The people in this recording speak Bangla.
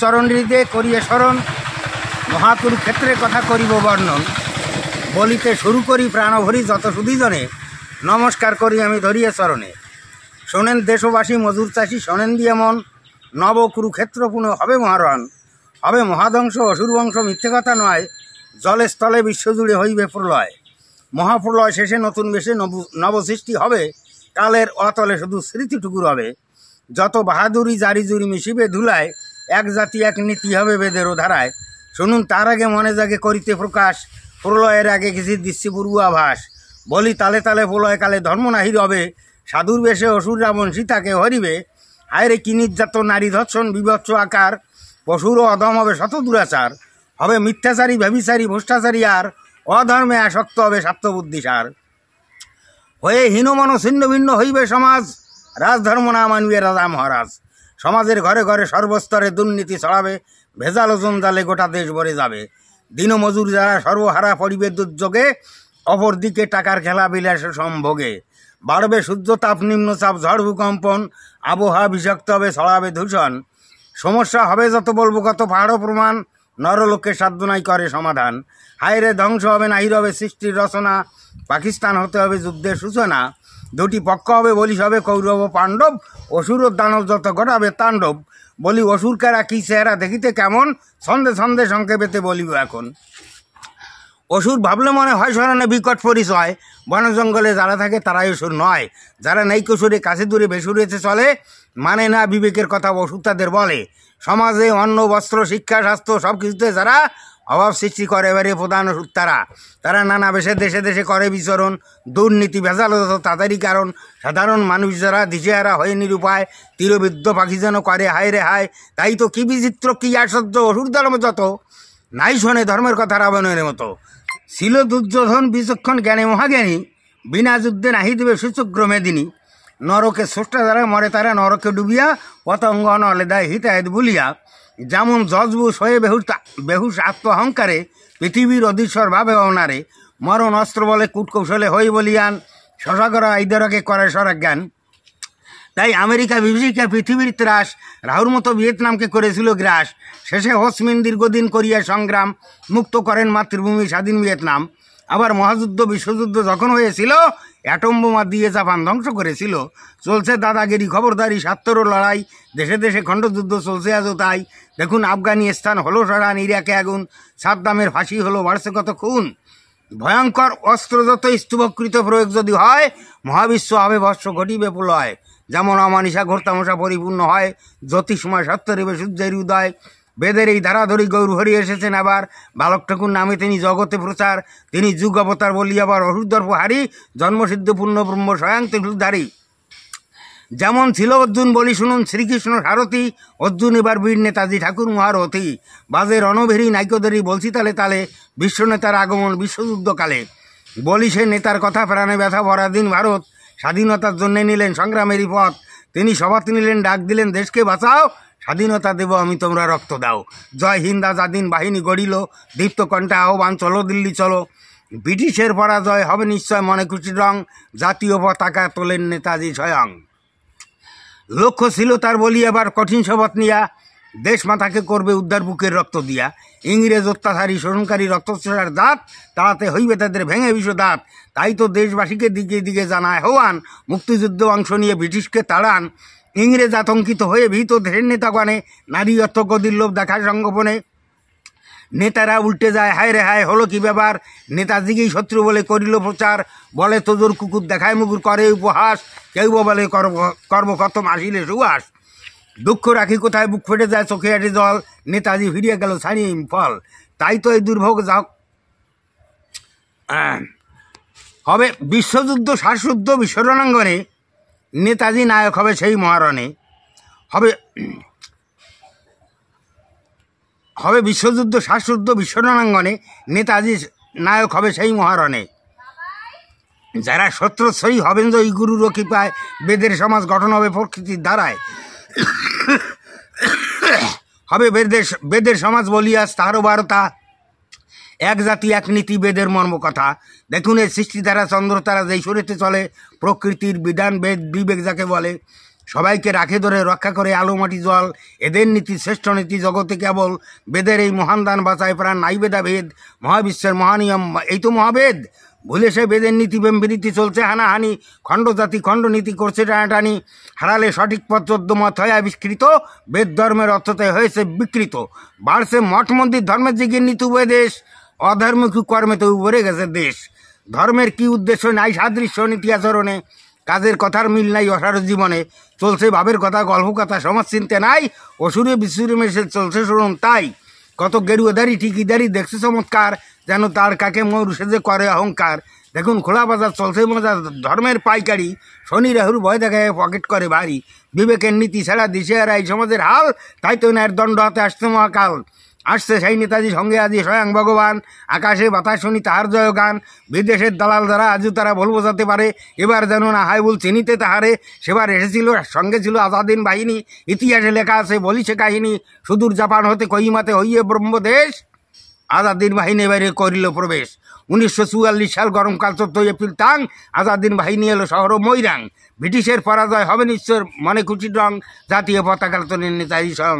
চরণহৃদে করিয়ে স্মরণ, মহাকুরুক্ষেত্রের কথা করিব বর্ণন। বলিতে শুরু করি প্রাণভরি যত সুধীজনে, নমস্কার করি আমি ধরিয়ে চরণে। শোনেন দেশবাসী মজুর চাষি, শোনেন দিয়ে মন, নব কুরুক্ষেত্র পুনঃ হবে মহারণ। হবে মহাধ্বংস, অসুর বংশ মিথ্যে কথা নয়, জলে স্থলে বিশ্বজুড়ে হইবে প্রলয়। মহাপ্রলয় শেষে নতুন বেশে নবসৃষ্টি হবে, কালের অতলে শুধু স্মৃতিটুকু রবে। যত বাহাদুরি জারি জুরি মিশিবে ধুলায়, এক জাতি এক নীতি হবে বেদেরও ধারায়। শুনুন তার আগে মনে জাগে করিতে প্রকাশ, প্রলয়ের আগে কিছু দিচ্ছি পূর্বাভাস। বলি তালে তালে প্রলয়কালে ধর্ম নাহি রবে, সাধুর বেশে অসুর রাবণ সীতাকে হরিবে। হায়রে কি নির্যাতন, নারী ধর্ষণ বিভৎস আকার, পশুর অধম হবে শত দুরাচার। হবে মিথ্যাচারী ব্যভিচারী ভ্রষ্টাচারী, আর অধর্মে আসক্ত হবে স্বার্থবুদ্ধিসার। হয়ে হীনমন ছিন্ন ভিন্ন হইবে সমাজ, রাজধর্ম না মানবে রাজা মহারাজ। সমাজের ঘরে ঘরে সর্বস্তরে দুর্নীতি ছড়াবে, ভেজাল জঞ্জালে গোটা দেশ ভরে যাবে। দিনমজুর যারা সর্বহারা পড়িবে দুর্যোগে, অপরদিকে টাকার খেলা বিলাসে সম্ভোগে। বাড়বে সূর্যতাপ নিম্নচাপ ঝড় ভূকম্পন, আবহাওয়া বিষাক্ত হবে ছড়াবে দূষণ। সমস্যা হবে যত বলবো কত পাহাড় প্রমাণ, নরলোকে সাধ্য নাই করে সমাধান। হায়রে ধ্বংস হবে নাহি রবে সৃষ্টির রচনা, পাকিস্তান হতে হবে যুদ্ধের সূচনা। দুটি পক্ষ হবে বলিস হবে কৌরব পাণ্ডব, অসুর ও দানব যত ঘটাবে তাণ্ডব। বলি অসুরকারা কি চেহারা দেখিতে কেমন, ছন্দে ছন্দে সংক্ষেপেতে বলিব এখন। অসুর ভাবলে মনে হয় স্মরণে বিকট পরিচয়, বন জঙ্গলে যারা থাকে তারাই অসুর নয়। যারা নৈকসুরে কাছে দূরে বেসুরেতে চলে, মানে না বিবেকের কথা অসুর তাদের বলে। সমাজে অন্ন বস্ত্র শিক্ষা স্বাস্থ্য সব কিছুতে যারা অভাব সৃষ্টি করে, এবারে প্রধান অসুর তারা নানা বেশে দেশে দেশে করে বিচরণ। দুর্নীতি ভেজাল তাদেরই কারণ, সাধারণ মানুষ যারা দিশেহারা হয়ে নিরুপায়, তীরবিদ্ধ পাখি যেন করে হায় রে হায়। তাই তো কি বিচিত্র কি আশ্চর্য, অসুর ধর্ম যত নাই শোনে ধর্মের কথা রাবণের মতো। ছিল দুর্যোধন বিচক্ষণ জ্ঞানী মহাজ্ঞানী, বিনা যুদ্ধে নাহি দেবে সূচক্র মেদিনী। নরকে স্রষ্টা যারা মরে তারা নরকে ডুবিয়া, পতঙ্গ নলে দেয় হিতায়ত ভুলিয়া। যেমন জজবুস হয়ে বেহুশ আত্ম অহংকারে, পৃথিবীর অধীশ্বর ভাবে অনারে। মরণ অস্ত্র বলে কূটকৌশলে হই বলিয়ান, শশাকরা ইদরকে করে সরাজ্ঞান। তাই আমেরিকা বিভীষিকা পৃথিবীর ত্রাস, রাহুর মতো ভিয়েতনামকে করেছিল গ্রাস। শেষে হোসমিন দীর্ঘদিন করিয়া সংগ্রাম, মুক্ত করেন মাতৃভূমি স্বাধীন ভিয়েতনাম। আবার মহাযুদ্ধ বিশ্বযুদ্ধ যখন হয়েছিল, অ্যাটম বোমা দিয়ে জাপান ধ্বংস করেছিল। চলছে দাদাগিরি খবরদারি স্বার্থেরও লড়াই, দেশে দেশে খণ্ডযুদ্ধ চলছে আজও তাই। দেখুন আফগানিস্তান হলো সরান, ইরাকে আগুন, সাদ্দামের ফাঁসি হলো, বাড়ছে কত খুন। ভয়ঙ্কর অস্ত্র যত স্তূপকৃত প্রয়োগ যদি হয়, মহাবিশ্ব হবে ভস্ম ঘটিবে প্রলয়। যেমন অমানিসা ঘোরতামশা পরিপূর্ণ হয়, জ্যোতিষময় সত্যরিবে সূর্যের উদয়। বেদের এই ধারাধরি গৌর হরি এসেছেন আবার, বালক ঠাকুর নামে তিনি জগতে প্রচার। তিনি যুগ অবতার বলি আবার অসুরদর্প হারি, জন্মসিদ্ধ পূর্ণ ব্রহ্ম স্বয়ং ত্রিশূলধারী। যেমন ছিল অর্জুন বলি শুনুন শ্রীকৃষ্ণ সারথী, অর্জুন এবার বীর নেতাজি ঠাকুর মহারথী। বাজে রণভেরি নাইকোদেরই বলছি তালে তালে, বিশ্বনেতার আগমন বিশ্বযুদ্ধকালে। বলি সে নেতার কথা প্রাণে ব্যথা পরাধীন ভারত, স্বাধীনতার জন্য নিলেন সংগ্রামেরই পথ। তিনি শপথ নিলেন ডাক দিলেন দেশকে বাঁচাও, স্বাধীনতা দেব আমি তোমরা রক্ত দাও। জয় হিন্দ আজাদিন বাহিনী গড়িল, দীপ্ত কণ্ঠে আহ্বান চলো দিল্লি চলো। ব্রিটিশের পরাজয় হবে নিশ্চয় মনে খুশি রং, জাতীয় পতাকা তোলেন নেতাজি স্বয়ং। লক্ষ্য ছিল তার বলি এবার কঠিন শপথ নিয়া, দেশ মাতাকে করবে উদ্ধার বুকের রক্ত দিয়া। ইংরেজ অত্যাচারী শোষণকারী রক্তচোষার দাঁত, তাড়াতে হইবে তাদের ভেঙে বিষ দাঁত। তাই তো দেশবাসীকে দিকে দিকে জানায় আহ্বান, মুক্তিযুদ্ধ অংশ নিয়ে ব্রিটিশকে তাড়ান। ইংরেজ আতঙ্কিত হয়ে ভীত দেশের নেতাগণে, নারী অর্থগতির লোভ দেখায় সংগোপনে। নেতারা উল্টে যায় হায় রে হায়, হলো কি ব্যাপার। নেতাজিকেই শত্রু বলে করিল প্রচার, বলে তোজোর কুকুর দেখায় মুকুর করে উপহাস। কেউ বলে কর্মকর্তম আসিলে সুহাস। দুঃখ রাখি কোথায় বুক ফেটে যায় চোখে আটে জল, নেতাজি ফিরিয়ে গেল ছাড়িয়ে ফল। তাই তো এই দুর্ভোগ যাক হবে বিশ্বযুদ্ধ শ্বাসরুদ্ধ বিশ্বরণাঙ্গনে, নেতাজি নায়ক হবে সেই মহারণে। হবে বিশ্বযুদ্ধ শ্বাসরুদ্ধ বিশ্বরণাঙ্গনে, নেতাজি নায়ক হবে সেই মহারণে। যারা শত্রুচ্ছয়ী হবেন জয়ী গুরুর কৃপায়, বেদের সমাজ গঠন হবে প্রকৃতির ধারায়। হবে বেদের সমাজ বলিয়া তাহারও বারতা, এক জাতি এক নীতি বেদের মর্ম কথা। দেখুন এই সৃষ্টি দ্বারা চন্দ্র তারা যেই সরেতে চলে, প্রকৃতির বিধান বেদ বিবেক যাকে বলে। সবাইকে রাখে ধরে রক্ষা করে আলো মাটি জল, এদের নীতি শ্রেষ্ঠ নীতি, জগতে কেবল বেদের এই মহান দান বাঁচায় প্রাণ, নাই বেদাভেদ মহাবিশ্বের মহানিয়ম এই তো মহাবেদ। ভুলে সে বেদের নীতি বেম্বিনীতি, চলছে হানাহানি, খণ্ডজাতি খণ্ডনীতি করছে টানাটানি, হারালে সঠিক পথ চোদ্দমত হয় আবিষ্কৃত, বেদ ধর্মের অর্থতায় হয়েছে বিকৃত, বাড়ছে মঠ মন্দির ধর্মের দিকে নীতি উপদেশ, অধর্মী কর্মেতে উভরে গেছে দেশ। ধর্মের কি উদ্দেশ্য নাই সাদৃশ্য নীতি আচরণে, কাজের কথার মিল নাই অসার জীবনে, চলছে ভাবের কথা গল্প কথা সমাজ চিনতে নাই, অসুরে বিসুরে মেশে চলছে শুনুন তাই। কত গেরুয়াদারি ঠিকিদারি দেখছে চমৎকার, যেন তার কাকে ময়ূর সেজে করে অহংকার। দেখুন খোলা বাজার চলছে মজা ধর্মের পাইকারি, শনি রাহুর ভয় দেখায় পকেট করে ভারী, বিবেকের নীতি ছাড়া দিশে আর এই সমাজের হাল, তাই তো ন্যায়ের দণ্ড হাতে আসছে মহাকাল। আসছে সেই নেতাজি সঙ্গে আজি স্বয়ং ভগবান, আকাশে বাতাস শুনি তাহার জয়গান, বিদেশের দালাল দ্বারা আজও তারা ভুল বোঝাতে পারে, এবার যেন না হাই বল চিনিতে তাহারে, সেবার এসেছিল সঙ্গে ছিল আজাদিন বাহিনী, ইতিহাসে লেখা আছে বলিছে কাহিনী, সুদূর জাপান হতে কহিমাতে হইয়ে ব্রহ্মদেশ, আজাদিন বাহিনী এবারে করিল প্রবেশ। 1944 সাল গরমকাল 14 এপ্রিল টাং, আজাদিন বাহিনী এলো শহর ময়রাং, ব্রিটিশের পরাজয় হবে নিশ্চয় মনে খুশির রং, জাতীয় পতাকা তোলেন নেতাজি সং।